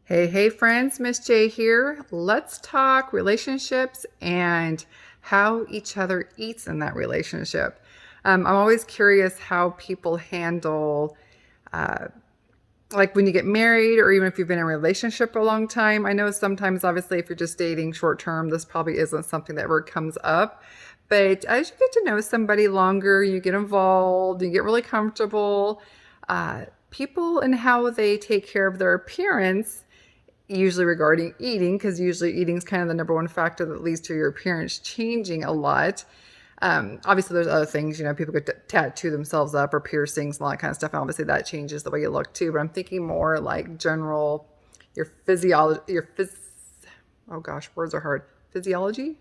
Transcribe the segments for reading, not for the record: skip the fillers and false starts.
Hey, friends, Miss J here. Let's talk relationships and how each other eats in that relationship. I'm always curious how people handle, uh, like when you get married or even if you've been in a relationship for a long time. I know sometimes, obviously, if you're just dating short term, this probably isn't something that ever comes up. But as you get to know somebody longer, you get involved, you get really comfortable. People and how they take care of their appearance usually regarding eating, because usually eating is kind of the number one factor that leads to your appearance changing a lot. Obviously, there's other things, people could tattoo themselves up or piercings and all that kind of stuff. And obviously, that changes the way you look too. But I'm thinking more like general, your physiology, oh gosh, words are hard. Physiology.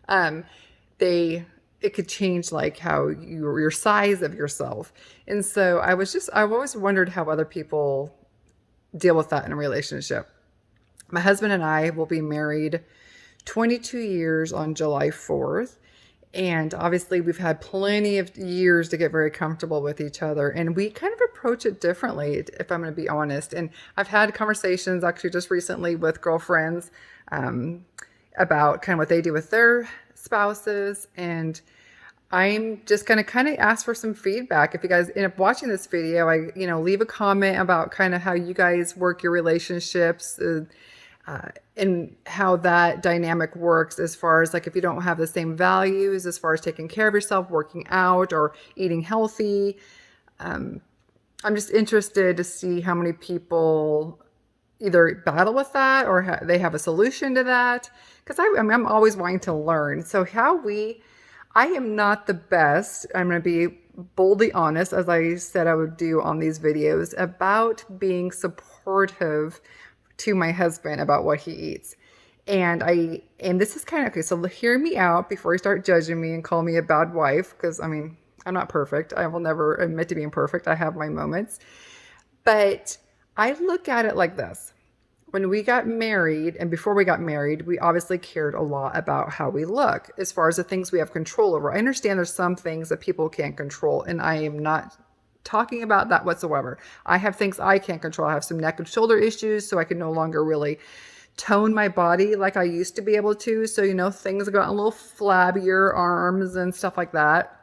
Um, they it could change like how your size of yourself. And so I've always wondered how other people deal with that in a relationship. My husband and I will be married 22 years on July 4th. And obviously, we've had plenty of years to get very comfortable with each other. And we kind of approach it differently, if I'm going to be honest. And I've had conversations actually just recently with girlfriends about kind of what they do with their spouses. And I'm just going to kind of ask for some feedback. If you guys end up watching this video, leave a comment about kind of how you guys work your relationships. And how that dynamic works as far as like if you don't have the same values as far as taking care of yourself, working out, or eating healthy. I'm just interested to see how many people either battle with that or they have a solution to that. Because I'm always wanting to learn. So I am not the best. I'm going to be boldly honest, as I said I would do on these videos, about being supportive to my husband about what he eats. And this is kind of okay. So hear me out before you start judging me and call me a bad wife. Because I'm not perfect. I will never admit to being perfect. I have my moments. But I look at it like this. When we got married and before we got married, we obviously cared a lot about how we look as far as the things we have control over. I understand there's some things that people can't control, and I am not talking about that whatsoever. I have things I can't control. I have some neck and shoulder issues, so I can no longer really tone my body like I used to be able to. So, things have gotten a little flabbier, arms and stuff like that.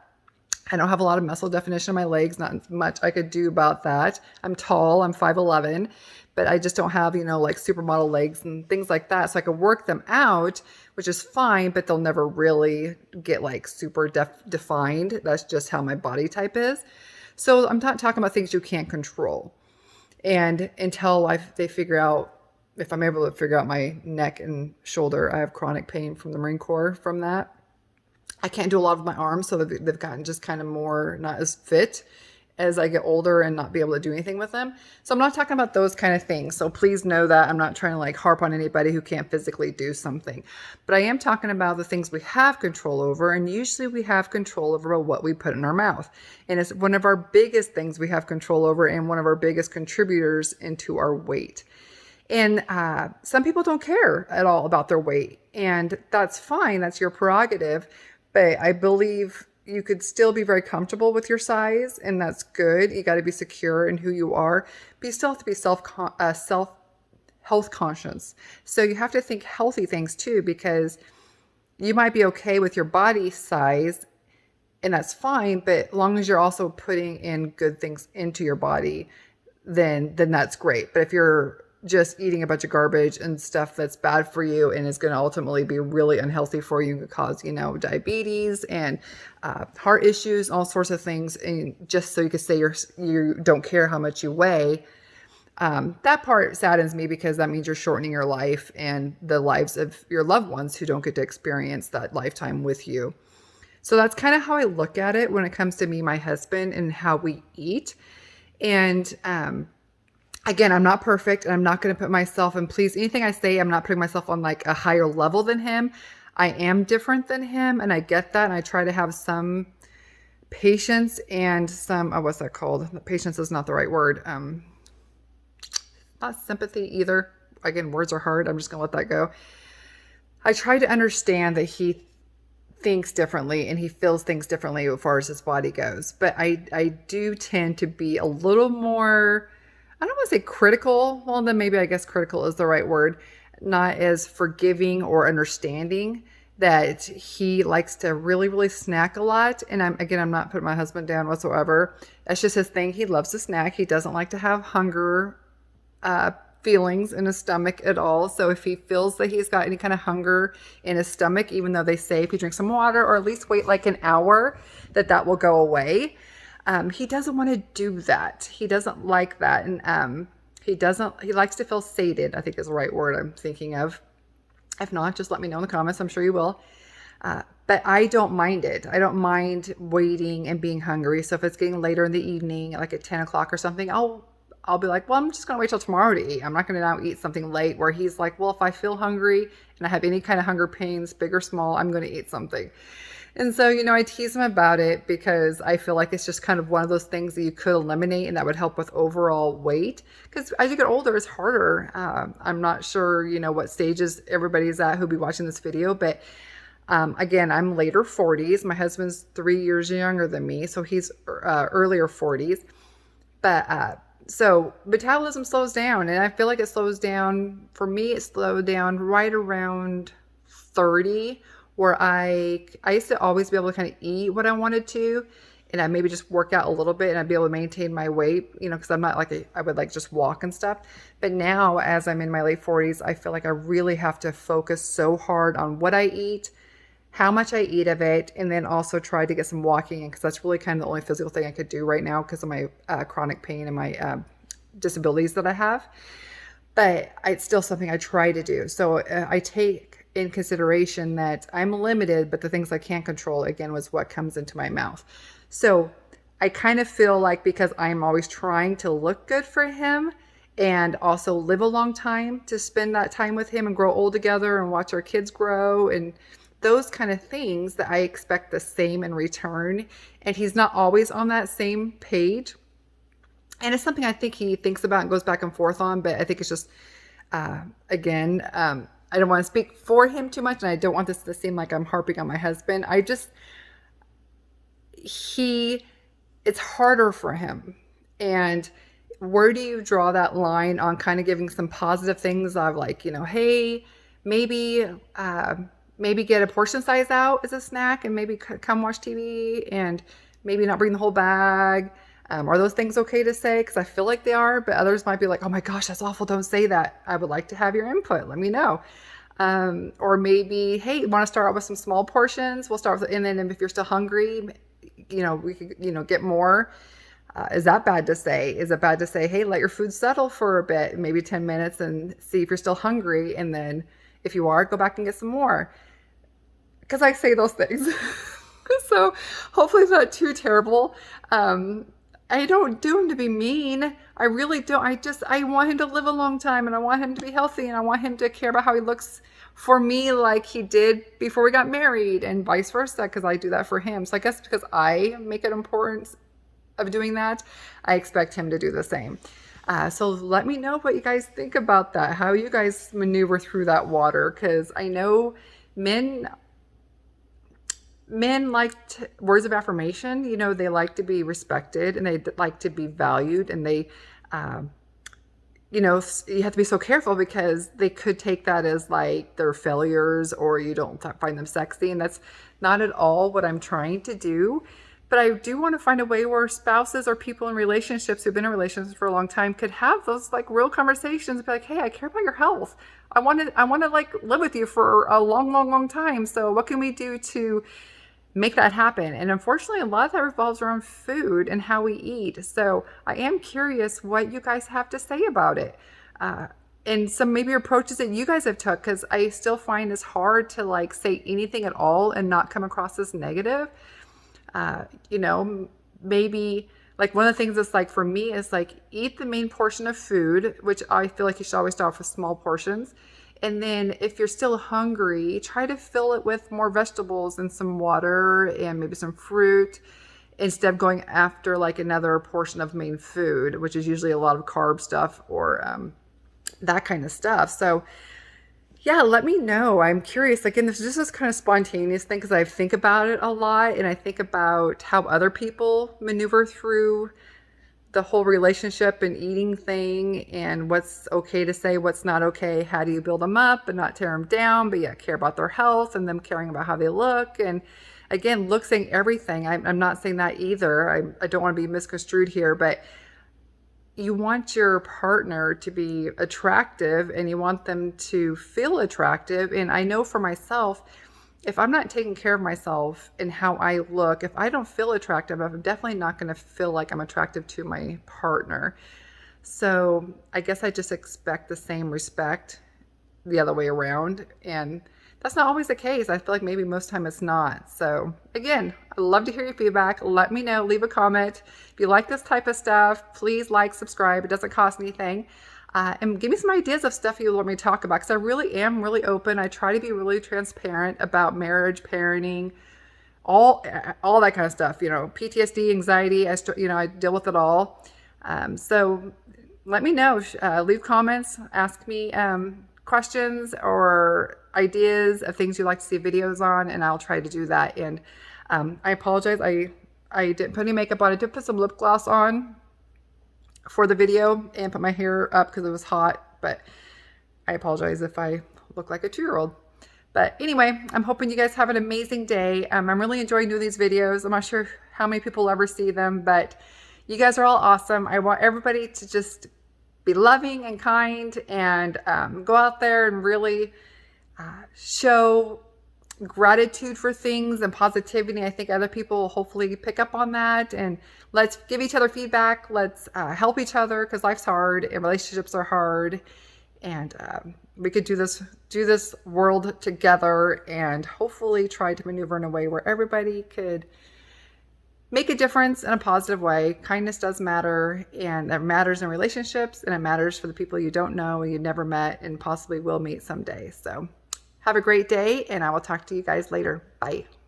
I don't have a lot of muscle definition in my legs, not much I could do about that. I'm tall, I'm 5'11", but I just don't have, like supermodel legs and things like that. So I could work them out, which is fine, but they'll never really get like super defined. That's just how my body type is. So I'm not talking about things you can't control. And until they figure out, if I'm able to figure out my neck and shoulder, I have chronic pain from the Marine Corps from that. I can't do a lot of my arms, so they've gotten just kind of more not as fit as I get older and not be able to do anything with them. So I'm not talking about those kind of things. So please know that I'm not trying to like harp on anybody who can't physically do something. But I am talking about the things we have control over. And usually we have control over what we put in our mouth. And it's one of our biggest things we have control over and one of our biggest contributors into our weight. And some people don't care at all about their weight. And that's fine. That's your prerogative. But I believe you could still be very comfortable with your size, and that's good. You got to be secure in who you are, but you still have to be self health conscious. So you have to think healthy things too, because you might be okay with your body size, and that's fine. But as long as you're also putting in good things into your body, then that's great. But if you're just eating a bunch of garbage and stuff that's bad for you and is going to ultimately be really unhealthy for you, could cause, diabetes and heart issues, all sorts of things. And just so you could say you don't care how much you weigh, that part saddens me, because that means you're shortening your life and the lives of your loved ones who don't get to experience that lifetime with you. So that's kind of how I look at it when it comes to me, my husband, and how we eat. And, again, I'm not perfect, and I'm not going to put myself, and please, anything I say, I'm not putting myself on like a higher level than him. I am different than him, and I get that, and I try to have some patience and some, what's that called? Patience is not the right word. Not sympathy either. Again, words are hard. I'm just going to let that go. I try to understand that he thinks differently and he feels things differently as far as his body goes. But I do tend to be a little more I don't want to say critical. Well, then maybe I guess critical is the right word. Not as forgiving or understanding, that he likes to really, really snack a lot. And I'm not putting my husband down whatsoever. That's just his thing. He loves to snack. He doesn't like to have hunger uh, feelings in his stomach at all. So if he feels that he's got any kind of hunger in his stomach, even though they say if you drink some water or at least wait like an hour, that will go away. He doesn't want to do that. He doesn't like that. And he likes to feel sated, I think is the right word I'm thinking of. If not, just let me know in the comments. I'm sure you will. But I don't mind it. I don't mind waiting and being hungry. So if it's getting later in the evening, like at 10 o'clock or something, I'll be like, well, I'm just going to wait till tomorrow to eat. I'm not going to now eat something late, where he's like, well, if I feel hungry and I have any kind of hunger pains, big or small, I'm going to eat something. And so, I tease him about it because I feel like it's just kind of one of those things that you could eliminate and that would help with overall weight. Because as you get older, it's harder. I'm not sure, what stages everybody's at who'll be watching this video, but again, I'm later 40s. My husband's 3 years younger than me, so he's earlier 40s. But so metabolism slows down, and I feel like it slows down. For me, it slowed down right around 30, where I used to always be able to kind of eat what I wanted to, and I maybe just work out a little bit and I'd be able to maintain my weight, because I'm not like I would like just walk and stuff. But now, as I'm in my late 40s, I feel like I really have to focus so hard on what I eat, how much I eat of it, and then also try to get some walking in, because that's really kind of the only physical thing I could do right now because of my chronic pain and my disabilities that I have. But it's still something I try to do. So I take in consideration that I'm limited, but the things I can't control, again, was what comes into my mouth. So I kind of feel like, because I'm always trying to look good for him and also live a long time, to spend that time with him and grow old together and watch our kids grow and those kind of things, that I expect the same in return. And he's not always on that same page. And it's something I think he thinks about and goes back and forth on, but I think it's just, again, I don't want to speak for him too much, and I don't want this to seem like I'm harping on my husband. It's harder for him. And where do you draw that line on kind of giving some positive things of like, hey, maybe get a portion size out as a snack and maybe come watch TV and maybe not bring the whole bag. Are those things okay to say? Because I feel like they are, but others might be like, oh my gosh, that's awful. Don't say that. I would like to have your input. Let me know. Or maybe, hey, want to start out with some small portions? We'll start with, and then if you're still hungry, we could, get more. Is that bad to say? Is it bad to say, hey, let your food settle for a bit, maybe 10 minutes, and see if you're still hungry? And then if you are, go back and get some more. Because I say those things. So hopefully it's not too terrible. I don't do him to be mean. I really don't. I want him to live a long time, and I want him to be healthy, and I want him to care about how he looks for me like he did before we got married, and vice versa, because I do that for him. So I guess because I make it important of doing that, I expect him to do the same. So let me know what you guys think about that, how you guys maneuver through that water, because I know men like words of affirmation. They like to be respected, and they like to be valued, and they you have to be so careful, because they could take that as like their failures, or you don't find them sexy, and that's not at all what I'm trying to do. But I do want to find a way where spouses or people in relationships who've been in relationships for a long time could have those like real conversations, be like, hey, I care about your health. I want to like live with you for a long, long, long time. So what can we do to make that happen? And unfortunately, a lot of that revolves around food and how we eat. So I am curious what you guys have to say about it. And some maybe approaches that you guys have took, because I still find it's hard to like say anything at all and not come across as negative. Maybe like one of the things that's like for me is like eat the main portion of food, which I feel like you should always start off with small portions. And then if you're still hungry, try to fill it with more vegetables and some water and maybe some fruit, instead of going after like another portion of main food, which is usually a lot of carb stuff or that kind of stuff. So yeah, let me know. I'm curious. Again, this is just kind of spontaneous thing, because I think about it a lot, and I think about how other people maneuver through the whole relationship and eating thing and what's okay to say, what's not okay. How do you build them up and not tear them down, but yet care about their health and them caring about how they look? And again, looks ain't everything. I'm not saying that either. I don't want to be misconstrued here, but you want your partner to be attractive and you want them to feel attractive. And I know for myself, if I'm not taking care of myself and how I look, if I don't feel attractive, I'm definitely not going to feel like I'm attractive to my partner. So I guess I just expect the same respect the other way around. And that's not always the case. I feel like maybe most time it's not. So again, I'd love to hear your feedback. Let me know, leave a comment. If you like this type of stuff, please like, subscribe. It doesn't cost anything. And give me some ideas of stuff you want me to talk about, because I really am really open. I try to be really transparent about marriage, parenting, all that kind of stuff. You know, PTSD, anxiety. I deal with it all. So let me know. Leave comments. Ask me questions or ideas of things you'd like to see videos on, and I'll try to do that. And I apologize. I didn't put any makeup on. I did put some lip gloss on for the video and put my hair up because it was hot, but I apologize if I look like a 2-year-old. But anyway, I'm hoping you guys have an amazing day. I'm really enjoying doing these videos. I'm not sure how many people ever see them, but you guys are all awesome. I want everybody to just be loving and kind and go out there and really show gratitude for things and positivity. I think other people will hopefully pick up on that, and let's give each other feedback. Let's help each other, because life's hard and relationships are hard, and we could do this world together and hopefully try to maneuver in a way where everybody could make a difference in a positive way. Kindness does matter, and that matters in relationships, and it matters for the people you don't know and you never met and possibly will meet someday. So have a great day, and I will talk to you guys later. Bye.